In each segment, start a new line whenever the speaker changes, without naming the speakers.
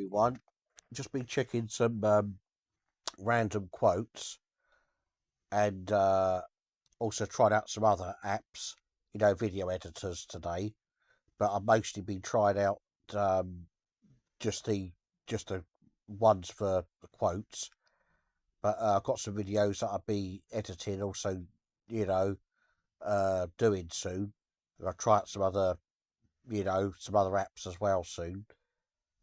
everyone. Just been checking some random quotes and also tried out some other apps, video editors today. But I've mostly been trying out just the just the ones for the quotes. But I've got some videos that I'll be editing, also, doing soon. And I'll try out some other apps as well soon,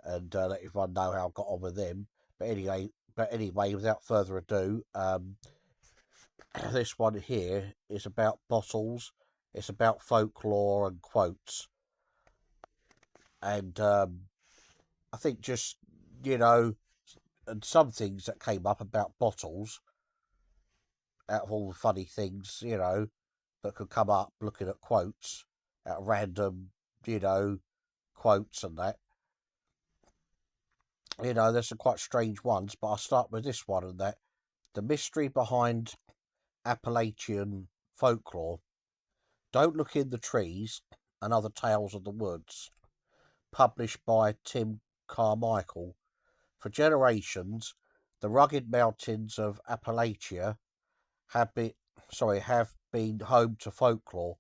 and let everyone know how I got on with them. But anyway, without further ado, this one here is about bottles. It's about folklore and quotes, and I think just you know, and some things that came up about bottles, out of all the funny things that could come up looking at quotes, at random you know quotes and that. There's some quite strange ones, but I'll start with this one and that. The mystery behind Appalachian folklore. Don't Look in the Trees and Other Tales of the Woods. Published by Tim Carmichael. For generations, the rugged mountains of Appalachia have been home to folklore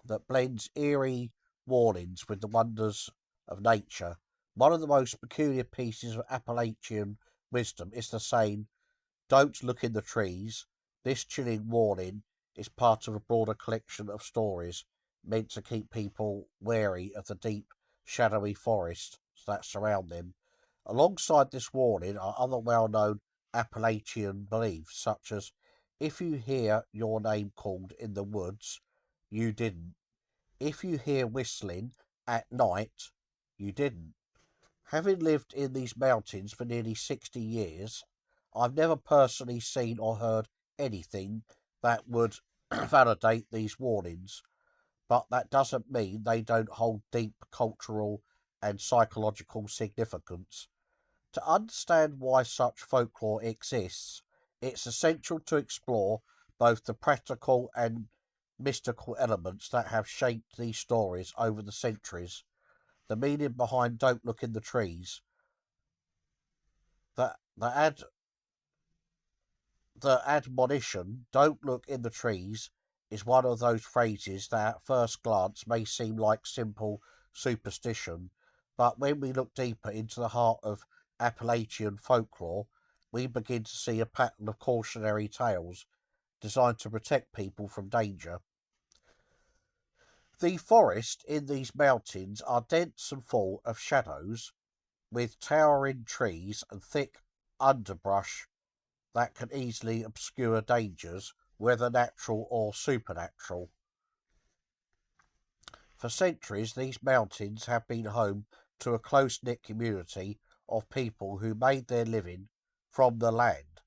that blends eerie warnings with the wonders of nature. One of the most peculiar pieces of Appalachian wisdom is the saying, "Don't look in the trees." This chilling warning is part of a broader collection of stories meant to keep people wary of the deep, shadowy forests that surround them. Alongside this warning are other well-known Appalachian beliefs, such as, if you hear your name called in the woods, you didn't. If you hear whistling at night, you didn't. Having lived in these mountains for nearly 60 years, I've never personally seen or heard anything that would validate these warnings, but that doesn't mean they don't hold deep cultural and psychological significance. To understand why such folklore exists, it's essential to explore both the practical and mystical elements that have shaped these stories over the centuries. The meaning behind "Don't Look in the Trees." The, the, ad, the admonition, "Don't look in the trees," is one of those phrases that at first glance may seem like simple superstition, but when we look deeper into the heart of Appalachian folklore, we begin to see a pattern of cautionary tales designed to protect people from danger. The forests in these mountains are dense and full of shadows, with towering trees and thick underbrush that can easily obscure dangers, whether natural or supernatural. For centuries, these mountains have been home to a close-knit community of people who made their living from the land.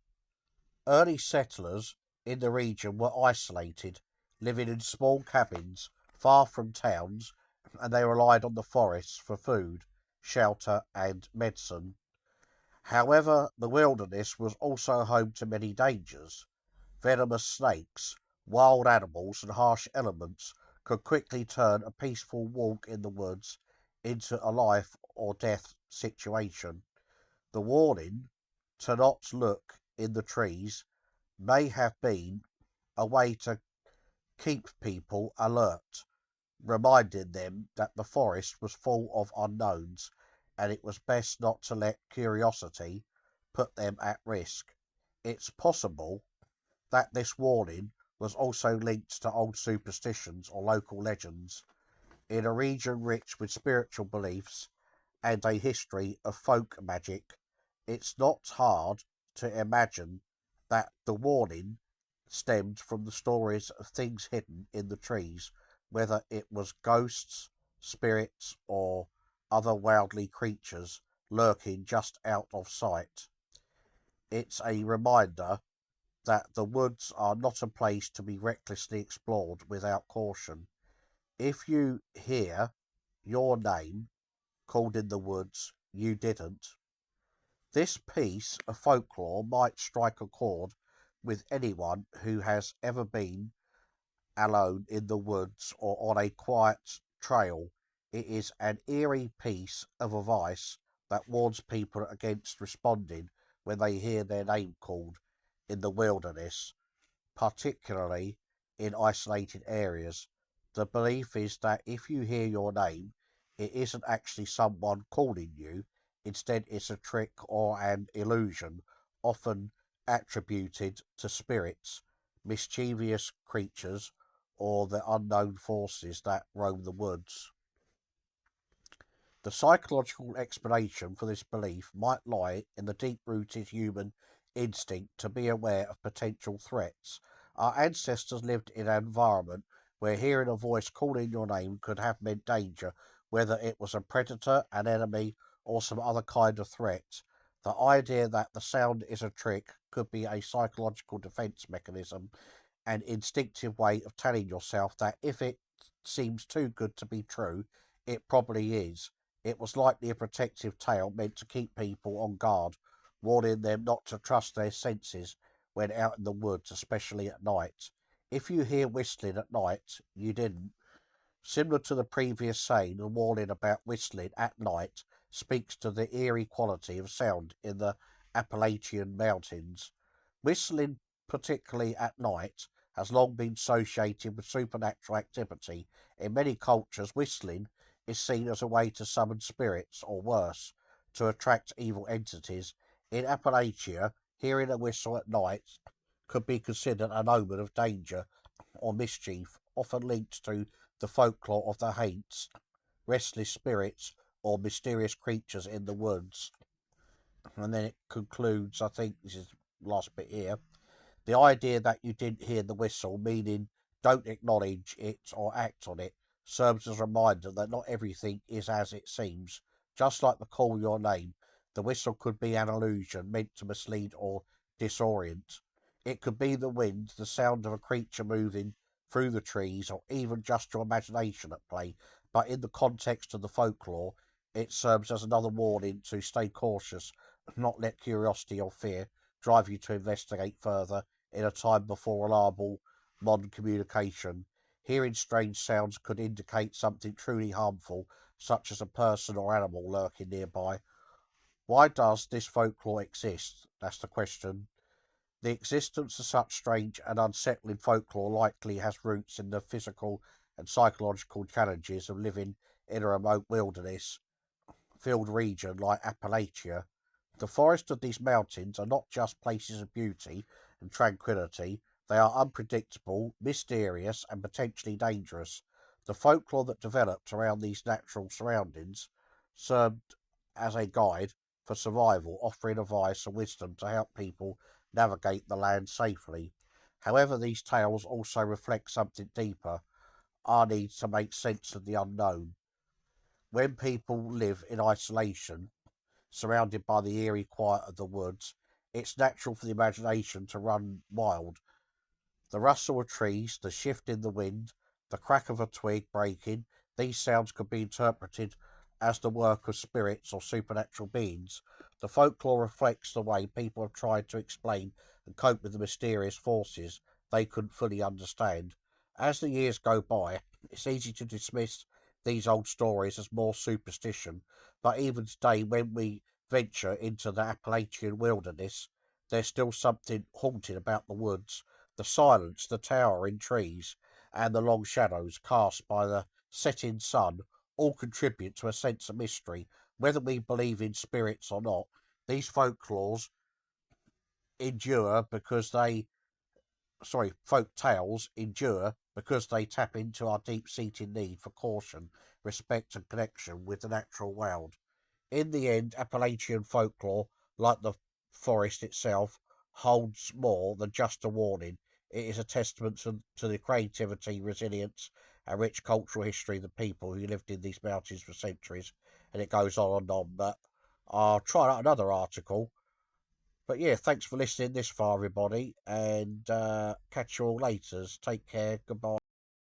Early settlers in the region were isolated, living in small cabins far from towns, and they relied on the forests for food, shelter, and medicine. However, the wilderness was also home to many dangers. Venomous snakes, wild animals, and harsh elements could quickly turn a peaceful walk in the woods into a life or death situation. The warning to not look in the trees may have been a way to keep people alert, reminding them that the forest was full of unknowns and it was best not to let curiosity put them at risk. It's possible that this warning was also linked to old superstitions or local legends. In a region rich with spiritual beliefs and a history of folk magic, it's not hard to imagine that the warning stemmed from the stories of things hidden in the trees, whether it was ghosts, spirits, or other wildly creatures lurking just out of sight. It's a reminder that the woods are not a place to be recklessly explored without caution. If you hear your name called in the woods, you didn't. This piece of folklore might strike a chord with anyone who has ever been alone in the woods or on a quiet trail. It is an eerie piece of advice, that warns people against responding when they hear their name called in the wilderness, particularly in isolated areas. The belief is that if you hear your name, it isn't actually someone calling you, instead, it's a trick or an illusion, often attributed to spirits, mischievous creatures, or the unknown forces that roam the woods. The psychological explanation for this belief might lie in the deep rooted human instinct to be aware of potential threats. Our ancestors lived in an environment where hearing a voice calling your name could have meant danger, whether it was a predator, an enemy, or some other kind of threat. The idea that the sound is a trick could be a psychological defense mechanism, an instinctive way of telling yourself that if it seems too good to be true, it probably is. It was likely a protective tale meant to keep people on guard, warning them not to trust their senses when out in the woods, especially at night. If you hear whistling at night, you didn't. Similar to the previous saying, the warning about whistling at night speaks to the eerie quality of sound in the Appalachian mountains. Whistling, particularly at night, has long been associated with supernatural activity. In many cultures, whistling is seen as a way to summon spirits, or worse, to attract evil entities. In Appalachia, hearing a whistle at night could be considered an omen of danger or mischief, often linked to the folklore of the haunts, restless spirits, or mysterious creatures in the woods. And then it concludes, I think this is the last bit here. The idea that you didn't hear the whistle, meaning don't acknowledge it or act on it, serves as a reminder that not everything is as it seems. Just like the call your name, the whistle could be an illusion meant to mislead or disorient. It could be the wind, the sound of a creature moving through the trees, or even just your imagination at play. But in the context of the folklore, it serves as another warning to stay cautious, not let curiosity or fear drive you to investigate further in a time before reliable modern communication. Hearing strange sounds could indicate something truly harmful, such as a person or animal lurking nearby. Why does this folklore exist? That's the question. The existence of such strange and unsettling folklore likely has roots in the physical and psychological challenges of living in a remote wilderness filled region like Appalachia. The forests of these mountains are not just places of beauty and tranquility, they are unpredictable, mysterious, and potentially dangerous. The folklore that developed around these natural surroundings served as a guide for survival, offering advice and wisdom to help people navigate the land safely. However, these tales also reflect something deeper, our need to make sense of the unknown. When people live in isolation, surrounded by the eerie quiet of the woods, it's natural for the imagination to run wild. The rustle of trees, the shift in the wind, the crack of a twig breaking, these sounds could be interpreted as the work of spirits or supernatural beings. The folklore reflects the way people have tried to explain and cope with the mysterious forces they couldn't fully understand. As the years go by, it's easy to dismiss these old stories as more superstition, but even today, when we venture into the Appalachian wilderness, there's still something haunting about the woods, the silence, the towering trees, and the long shadows cast by the setting sun all contribute to a sense of mystery. Whether we believe in spirits or not, these folklores endure because they, folk tales endure because they tap into our deep-seated need for caution, respect, and connection with the natural world. In the end, Appalachian folklore, like the forest itself, holds more than just a warning. It is a testament to the creativity, resilience, and rich cultural history of the people who lived in these mountains for centuries. And it goes on and on. But I'll try out another article. But yeah, thanks for listening this far, everybody, and catch you all later. Take care. Goodbye.